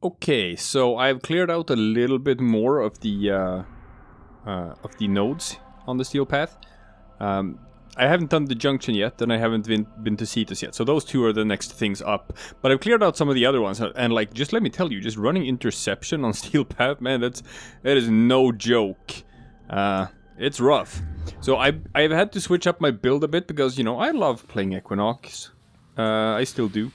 Okay, so I've cleared out a little bit more of the nodes on the steel path. I haven't done the junction yet, and I haven't been to Cetus yet, so those two are the next things up. But I've cleared out some of the other ones, and like, just let me tell you, just running interception on steel path, man, that is no joke. It's rough. So I've had to switch up my build a bit because, you know, I love playing Equinox. I still do.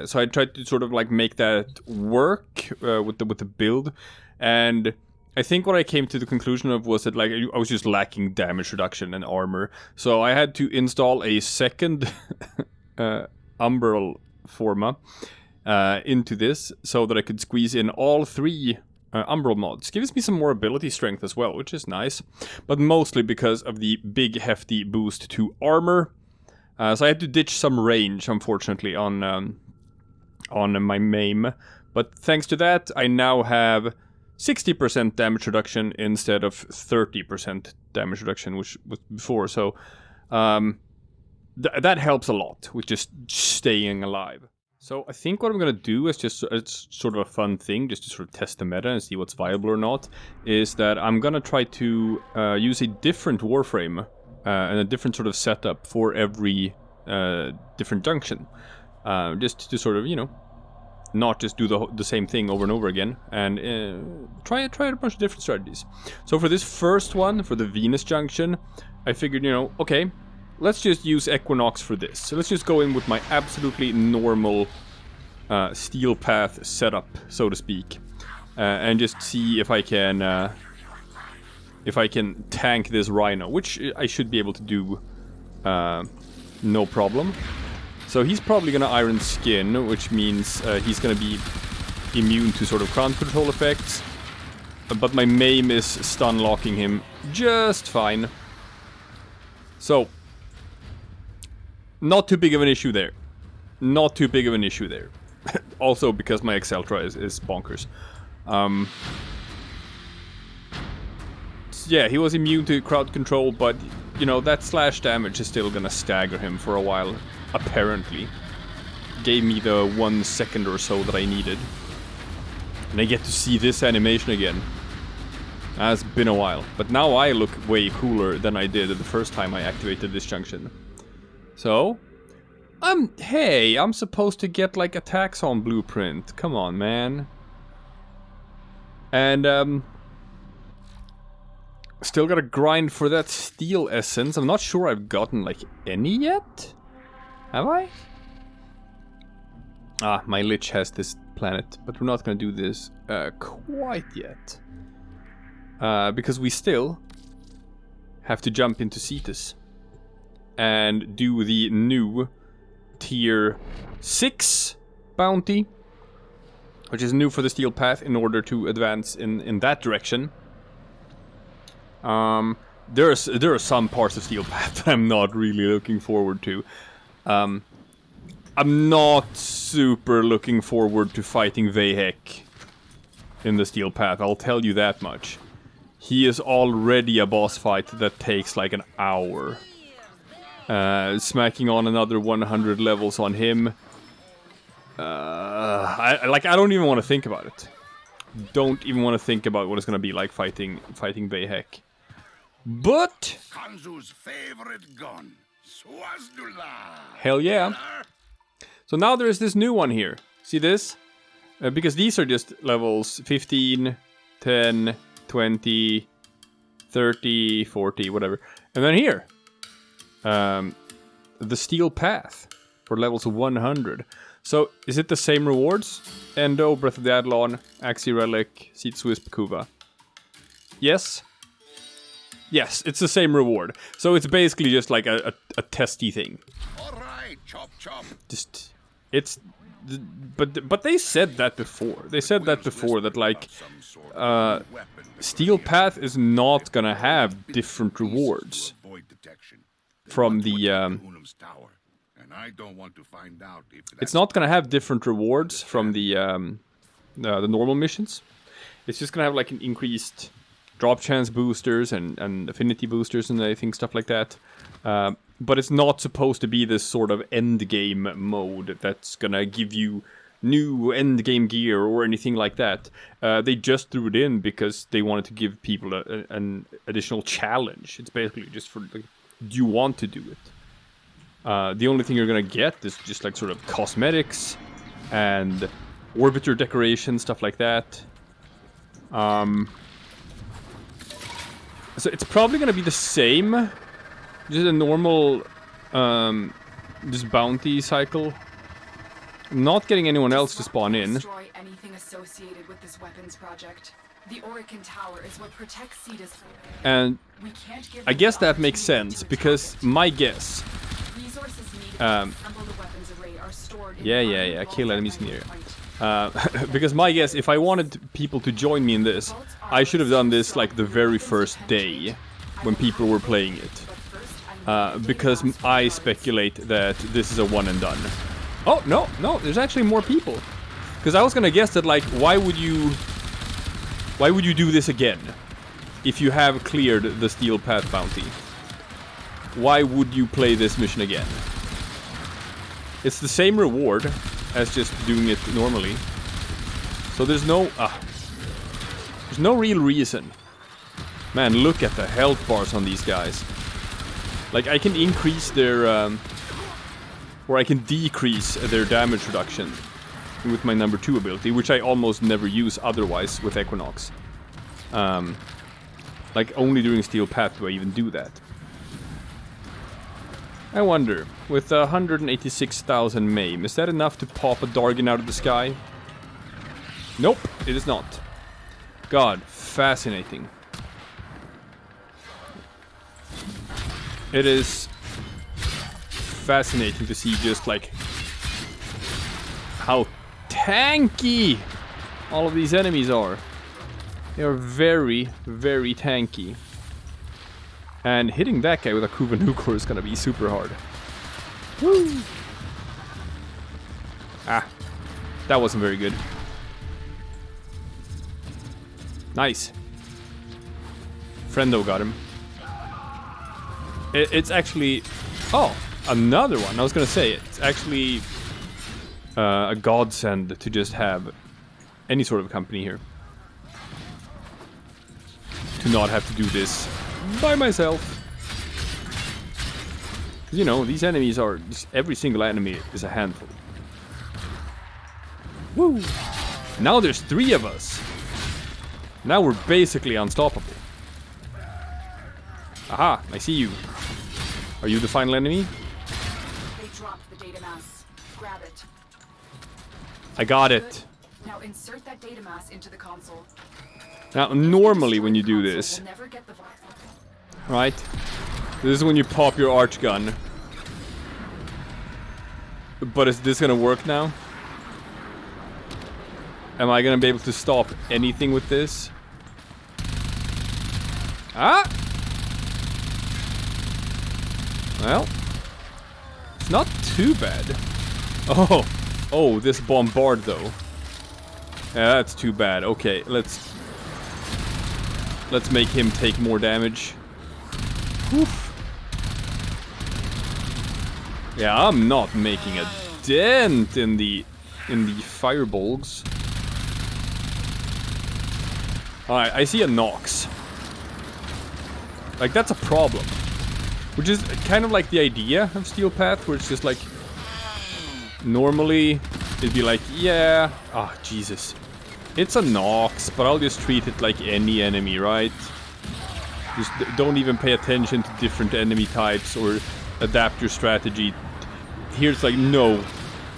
So I tried to sort of like make that work with the build, and I think what I came to the conclusion of was that like I was just lacking damage reduction and armor, so I had to install a second umbral forma into this so that I could squeeze in all three umbral mods. Gives me some more ability strength as well, which is nice, but mostly because of the big hefty boost to armor. So I had to ditch some range, unfortunately, on my Maim, but thanks to that, I now have 60% damage reduction instead of 30% damage reduction, which was before, so that helps a lot with just staying alive. So I think what I'm gonna do is it's sort of a fun thing, just to sort of test the meta and see what's viable or not, is that I'm gonna try to use a different Warframe and a different sort of setup for every different junction. Just to sort of, you know, not just do the same thing over and over again, and try a bunch of different strategies. So for this first one, for the Venus junction, I figured, you know, okay, let's just use Equinox for this. So let's just go in with my absolutely normal steel path setup, so to speak, and just see if I can tank this Rhino, which I should be able to do no problem. So he's probably gonna Iron Skin, which means he's gonna be immune to sort of ground control effects. But my Maim is stun locking him just fine. So, not too big of an issue there. Not too big of an issue there. Also because my Exceltra is bonkers. Yeah, he was immune to crowd control, but, you know, that slash damage is still gonna stagger him for a while. Apparently. Gave me the 1 second or so that I needed. And I get to see this animation again. It's been a while. But now I look way cooler than I did the first time I activated this junction. So... hey, I'm supposed to get, like, attacks on blueprint. Come on, man. And, still gotta grind for that steel essence. I'm not sure I've gotten, like, any yet? Have I? Ah, my Lich has this planet, but we're not gonna do this quite yet. Because we still have to jump into Cetus and do the new tier 6 bounty, which is new for the steel path in order to advance in that direction. There are some parts of steel path that I'm not really looking forward to. I'm not super looking forward to fighting Vehek in the steel path, I'll tell you that much. He is already a boss fight that takes like an hour. Smacking on another 100 levels on him. I don't even want to think about it. Don't even want to think about what it's gonna be like fighting Vehek. But Kanzu's favorite gun. Hell yeah. So now there's this new one here. See this? Because these are just levels 15, 10, 20, 30, 40, whatever. And then here. The Steel Path for levels 100. So is it the same rewards? Endo, Breath of the Adlon, Axie Relic, Seat Wisp, Kuva. Yes? Yes, it's the same reward. So it's basically just like a testy thing. Alright, chop chop. Just, it's... But they said that before. They said that before, that like... Steel Path is not gonna have different rewards from the... It's not gonna have different rewards from the normal missions. It's just gonna have like an increased drop chance boosters and affinity boosters and I think stuff like that. But it's not supposed to be this sort of end game mode that's gonna give you new end game gear or anything like that. They just threw it in because they wanted to give people an additional challenge. It's basically just for, like, do you want to do it? The only thing you're gonna get is just like sort of cosmetics and orbiter decoration, stuff like that. So it's probably gonna be the same, just a normal, just bounty cycle. Not getting anyone else to spawn in. Destroy anything associated with this weapons project. The Awoken Tower is what protects Cetus. And We can't give I them guess the that makes opportunity sense to because attack my guess. it. Resources needed to assemble the weapons array are stored in Yeah. Kill enemies in the area. Because my guess, if I wanted people to join me in this, I should have done this like the very first day when people were playing it. Because I speculate that this is a one and done. Oh, no, there's actually more people. Because I was gonna guess that, like, why would you do this again? If you have cleared the Steel Path bounty. Why would you play this mission again? It's the same reward as just doing it normally. So there's no real reason. Man, look at the health bars on these guys. Like, I can increase their, or I can decrease their damage reduction with my number 2 ability, which I almost never use otherwise with Equinox. Like, only during Steel Path do I even do that. I wonder, with 186,000 Maim, is that enough to pop a Dargan out of the sky? Nope, it is not. God, fascinating. It is fascinating to see just, like, how tanky all of these enemies are. They are very, very tanky. And hitting that guy with a Kuva Nukor is gonna be super hard. Woo! Ah, that wasn't very good. Nice. Friendo got him. It's actually... Oh, another one. I was gonna say, it's actually a godsend to just have any sort of company here. To not have to do this by myself. 'Cause, you know, these enemies are... Every single enemy is a handful. Woo! Now there's 3 of us. Now we're basically unstoppable. Aha, I see you. Are you the final enemy? They dropped the data mass. Grab it. I got it. Now insert that data mass into the console. Now, normally when you do this, We'll never get the right? This is when you pop your arch gun. But is this gonna work now? Am I gonna be able to stop anything with this? Ah! Well, it's not too bad. Oh, this bombard though. Yeah, that's too bad. Okay, let's make him take more damage. Oof. Yeah, I'm not making a dent in the fireballs. Alright, I see a Nox. Like, that's a problem. Which is kind of like the idea of Steel Path, where it's just like... Normally, it'd be like, yeah... Ah, Jesus. It's a Nox, but I'll just treat it like any enemy, right? Just don't even pay attention to different enemy types or adapt your strategy. Here's like, no.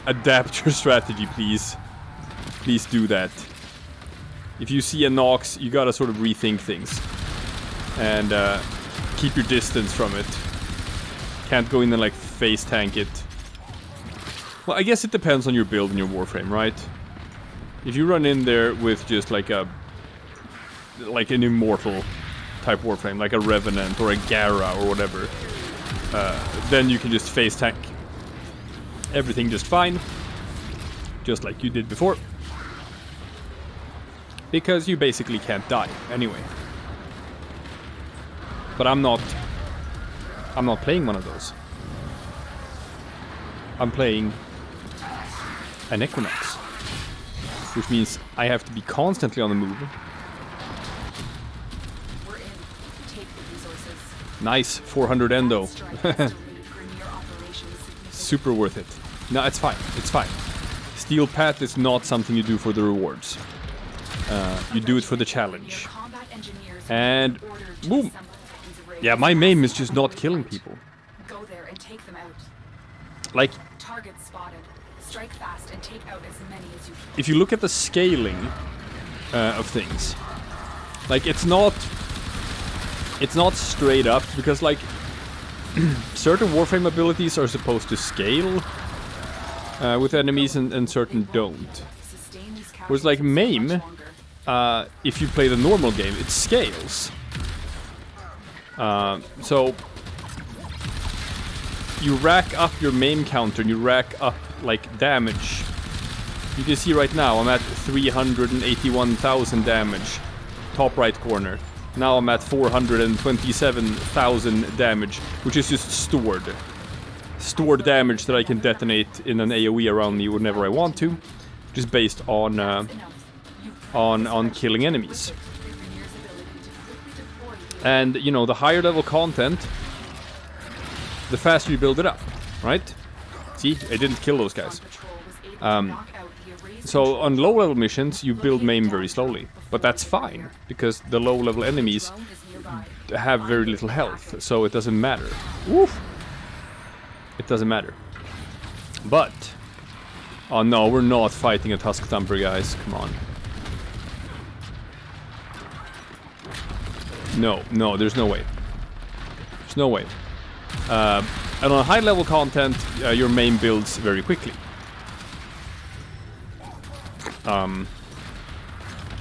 Adapt your strategy, please. Please do that. If you see a Nox, you gotta sort of rethink things. And keep your distance from it. Can't go in and like face tank it. Well, I guess it depends on your build and your Warframe, right? If you run in there with just like an immortal type Warframe, like a Revenant or a Gara or whatever, then you can just face tank everything just fine, just like you did before, because you basically can't die anyway. But I'm not playing one of those. I'm playing an Equinox. which means I have to be constantly on the move. We're in. Take the resources. Nice, 400 endo. Strike is delayed for near operations. Super worth it. No, it's fine. It's fine. Steel Path is not something you do for the rewards. You do it for the challenge. Combat engineers And were ordered to boom. assemble Titan's array. Yeah, my Maim is just not killing people. Go there and take them out. Like, Targets spotted. Strike fast and take out as many as you can. if you look at the scaling of things, like it's not straight up, because like certain Warframe abilities are supposed to scale with enemies and certain don't. Sustain these Whereas like casualties for Maim, much longer. if you play the normal game, it scales. So you rack up your Maim counter and you rack up like damage. You can see right now I'm at 381,000 damage, top right corner. Now I'm at 427,000 damage, which is just stored damage that I can detonate in an AoE around me whenever I want to, just based on killing enemies. And you know, the higher level content, the faster you build it up, right? See, I didn't kill those guys. So on low level missions, you build Maim very slowly, but that's fine because the low level enemies have very little health, so it doesn't matter. Woof! It doesn't matter. But oh no, we're not fighting a Tusk Thumper, guys. Come on. No, there's no way. There's no way. And on high level content, your Maim builds very quickly.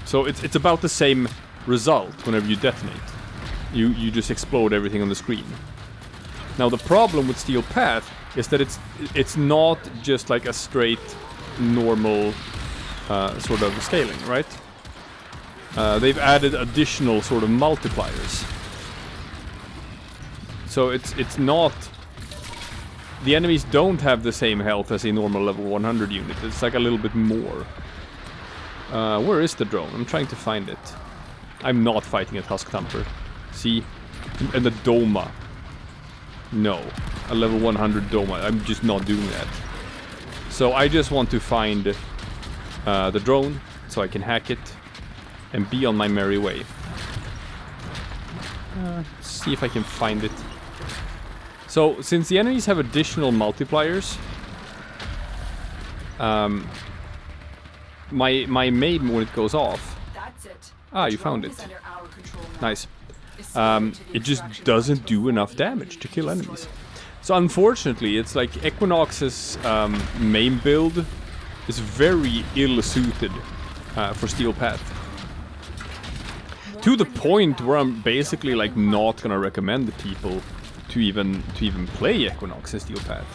So it's about the same result whenever you detonate. You just explode everything on the screen. Now the problem with Steel Path is that it's not just like a straight normal sort of scaling, right? They've added additional sort of multipliers. So it's not... The enemies don't have the same health as a normal level 100 unit. It's like a little bit more. Where is the drone? I'm trying to find it. I'm not fighting a Tusk Thumper. See? And the Doma. No. A level 100 Doma. I'm just not doing that. So I just want to find the drone so I can hack it and be on my merry way. See if I can find it. So, since the enemies have additional multipliers, my Maim, when it goes off... That's it. Ah, The you found drone it. is under our control now. Nice. Escape to the It just extraction doesn't facility do enough immediately damage to and kill destroy enemies. it. So unfortunately, it's like Equinox's Maim build is very ill-suited for Steel Path. To the point where I'm basically like not gonna recommend people to even play Equinox in Steel Path.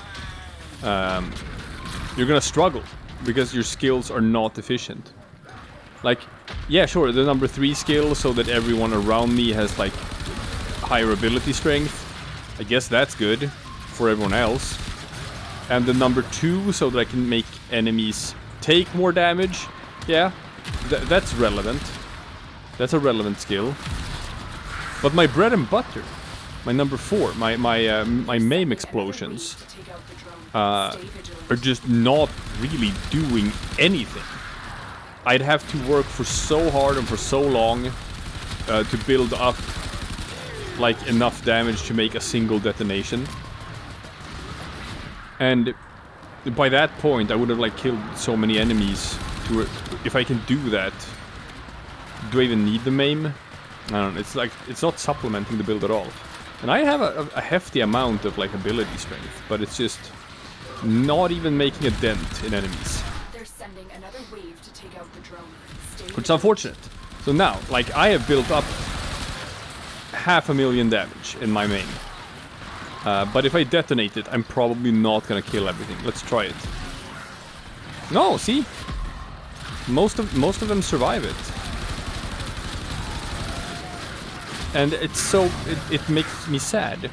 You're gonna struggle because your skills are not efficient. Like, yeah, sure, the number 3 skill so that everyone around me has like higher ability strength. I guess that's good for everyone else. And the number 2 so that I can make enemies take more damage. Yeah, that's relevant. That's a relevant skill. But my bread and butter, my number 4, my Maim explosions, are just not really doing anything. I'd have to work for so hard and for so long to build up like enough damage to make a single detonation. And by that point, I would have like killed so many enemies. If I can do that, do I even need the Maim? I don't know. It's like it's not supplementing the build at all. And I have a hefty amount of like ability strength, but it's just not even making a dent in enemies. They're sending another wave to take out the drone. Stay Which is unfortunate. So now, like, I have built up 500,000 damage in my Maim. But if I detonate it, I'm probably not gonna kill everything. Let's try it. No, see? Most of them survive it. And it's so... It makes me sad.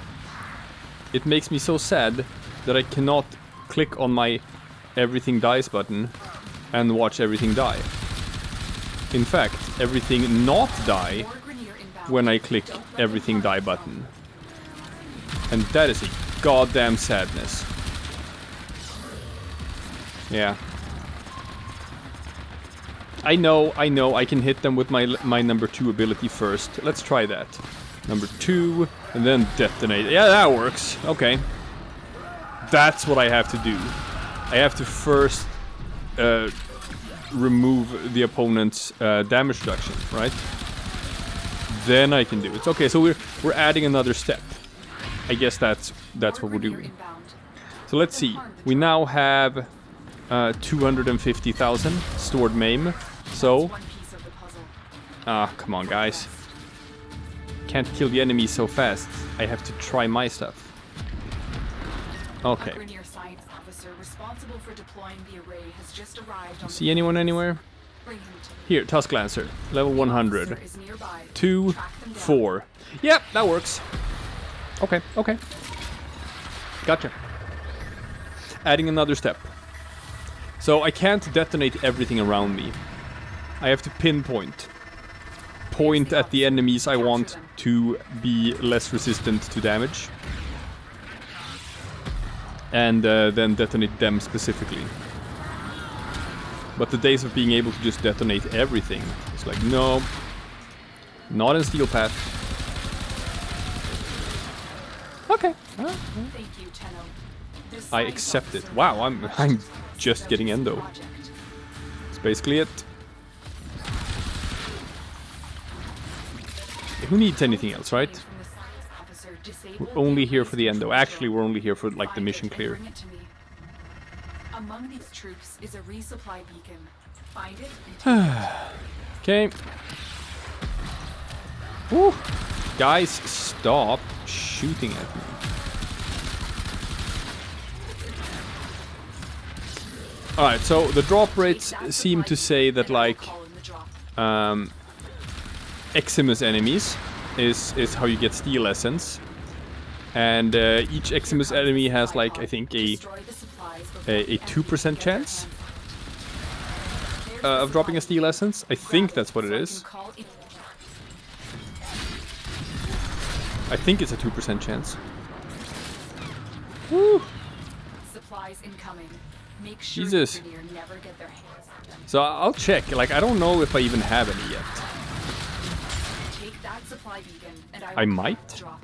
It makes me so sad that I cannot click on my everything dies button and watch everything die. In fact, everything not die when I click everything die button. And that is a goddamn sadness. Yeah. I know, I can hit them with my number 2 ability first. Let's try that. Number 2, and then detonate. Yeah, that works. Okay. That's what I have to do. I have to first remove the opponent's damage reduction, right? Then I can do it. Okay, so we're adding another step. I guess that's what we're doing. So let's see. We now have 250,000 stored Maim. So, come on, guys. Can't kill the enemy so fast. I have to try my stuff. Okay. See anyone anywhere? Here, Tusk Lancer, level 100. 2, 4. Yep, that works. Okay, okay. Gotcha. Adding another step. So I can't detonate everything around me. I have to pinpoint. Point at the enemies I want to be less resistant to damage. And then detonate them specifically. But the days of being able to just detonate everything, it's like, no. Not in Steel Path. Okay. Thank you, Tenno. I accept it. Wow, I'm just getting endo. That's basically it. Who needs anything else, right? We're only here for the endo. Actually, we're only here for like the mission clear. Among these troops is a resupply beacon. Find it. Okay. Woo. Guys, stop shooting at me. Alright, so the drop rates seem to say that like Eximus enemies is how you get steel essence. And each Eximus enemy has like, I think, a 2% chance of dropping a steel essence. I think that's what it is. I think it's a 2% chance. Woo! Supplies incoming. Make sure Jesus. never get their hands on them. So I'll check. Like, I don't know if I even have any yet. Take that supply beacon and I might. drop.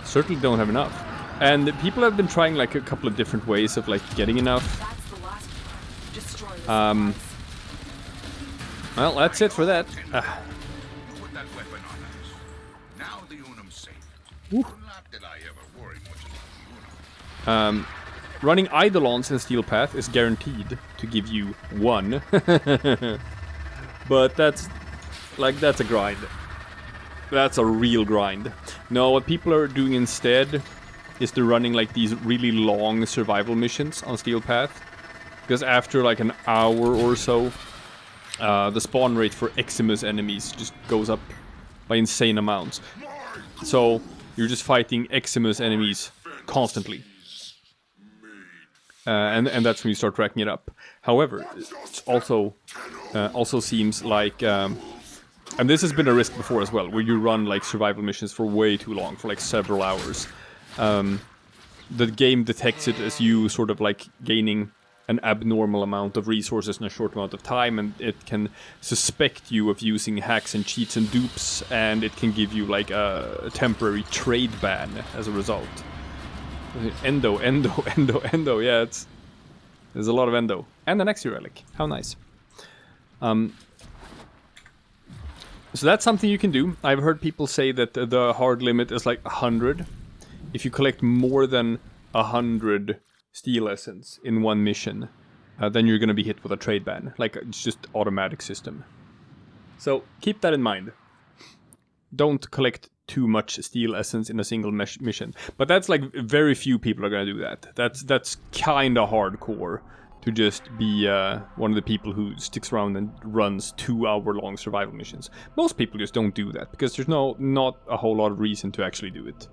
Certainly don't have enough. And people have been trying like a couple of different ways of like getting enough. That's the last one. Destroy the supplies. Well, that's it for that. Put that weapon on us. Now the Unum's safe. Ooh. Not that I ever worry much about the Unum. Running Eidolons in Steel Path is guaranteed to give you 1. But that's a grind. That's a real grind. No, what people are doing instead is they're running like these really long survival missions on Steel Path. Because after like an hour or so, the spawn rate for Eximus enemies just goes up by insane amounts. So you're just fighting Eximus enemies constantly. And that's when you start racking it up. However, it's also seems like, and this has been a risk before as well, where you run like survival missions for way too long, for like several hours. The game detects it as you sort of like gaining an abnormal amount of resources in a short amount of time, and it can suspect you of using hacks and cheats and dupes, and it can give you like a temporary trade ban as a result. Endo, yeah, there's a lot of endo. And the next relic, how nice. So that's something you can do. I've heard people say that the hard limit is like 100. If you collect more than 100 steel essence in one mission, then you're gonna be hit with a trade ban. Like, it's just automatic system. So keep that in mind. Don't collect too much steel essence in a single mission. But that's like, very few people are gonna do that. That's kinda hardcore to just be one of the people who sticks around and runs 2-hour-long survival missions. Most people just don't do that, because there's not a whole lot of reason to actually do it.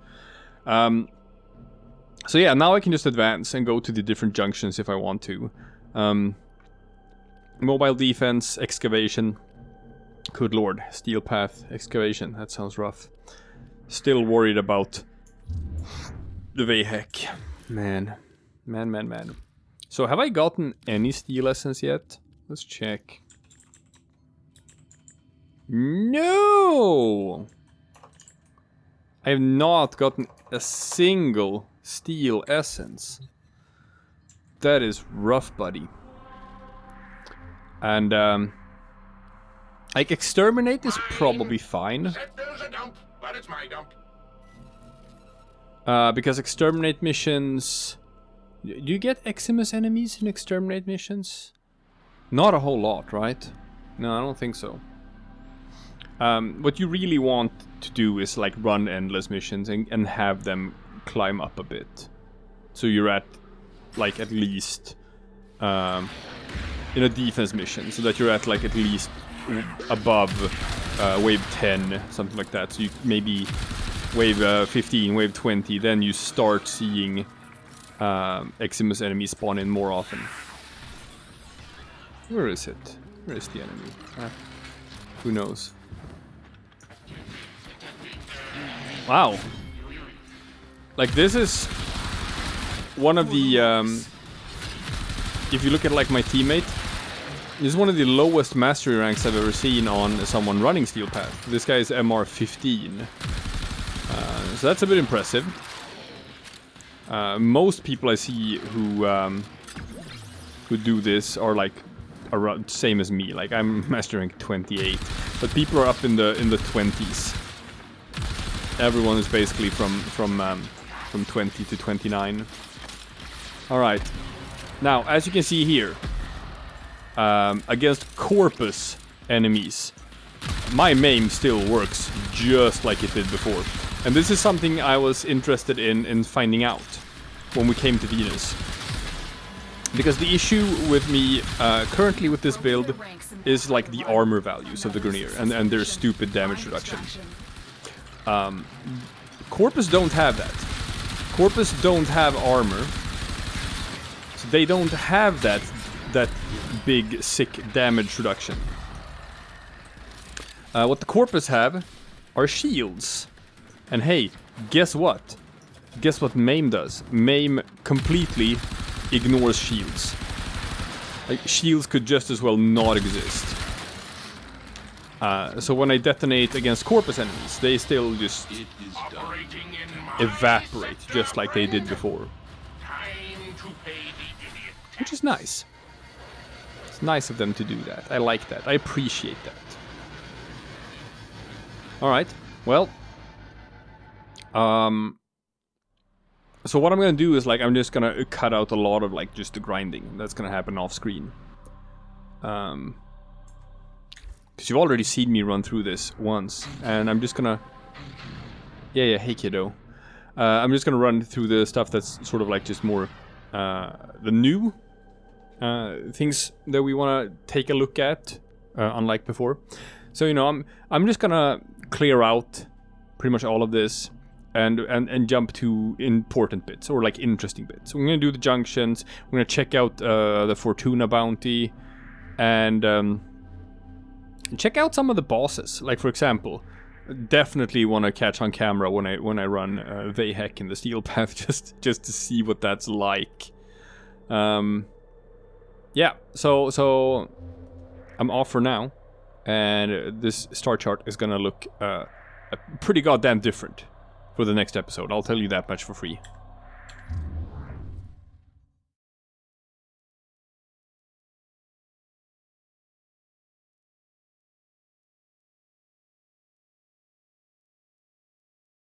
So yeah, now I can just advance and go to the different junctions if I want to. Mobile defense, excavation. Good lord, steel path, excavation. That sounds rough. Still worried about the Vayhek. Man. So have I gotten any steel essence yet? Let's check. No! I have not gotten a single steel essence. That is rough, buddy. And, like, exterminate is probably fine. There's a dump, but it's my dump. Because exterminate missions... Do you get Eximus enemies in exterminate missions? Not a whole lot, right? No, I don't think so. What you really want to do is like run endless missions and have them climb up a bit. So you're at like at least in a defense mission, so that you're at like at least above wave 10, something like that. So you maybe wave 15, wave 20, then you start seeing Eximus enemies spawn in more often. Where is it? Where is the enemy? Who knows? Wow. Like this is one of the if you look at like my teammate, this is one of the lowest mastery ranks I've ever seen on someone running Steel Path. This guy is MR 15. So that's a bit impressive. Most people I see who do this are like around same as me. Like I'm mastering 28, but people are up in the 20s. Everyone is basically from 20 to 29. All right. Now, as you can see here, against corpus enemies, my Maim still works just like it did before. And this is something I was interested in finding out when we came to Venus. Because the issue with me currently with this build is like the armor values of the Grenier and their stupid damage reduction. Corpus don't have that. Corpus don't have armor. So they don't have that big, sick damage reduction. What the Corpus have are shields. And hey, guess what? Guess what Maim does? Maim completely ignores shields. Like, shields could just as well not exist. So when I detonate against Corpus enemies, they still just evaporate, just like they did before. Which is nice. It's nice of them to do that. I like that. I appreciate that. Alright, well. So what I'm gonna do is, like, I'm just gonna cut out a lot of, like, just the grinding. That's gonna happen off screen. Because you've already seen me run through this once. And I'm just gonna... Yeah, hey kiddo. I'm just gonna run through the stuff that's sort of like just more... the new things that we wanna take a look at, unlike before. So, you know, I'm just gonna clear out pretty much all of this. And jump to important bits, or like interesting bits. So we're gonna do the junctions, we're gonna check out the Fortuna bounty, and check out some of the bosses. Like, for example, definitely want to catch on camera when I run Vayhek in the Steel Path, just to see what that's like. Yeah, so I'm off for now, and this star chart is gonna look pretty goddamn different for the next episode. I'll tell you that much for free.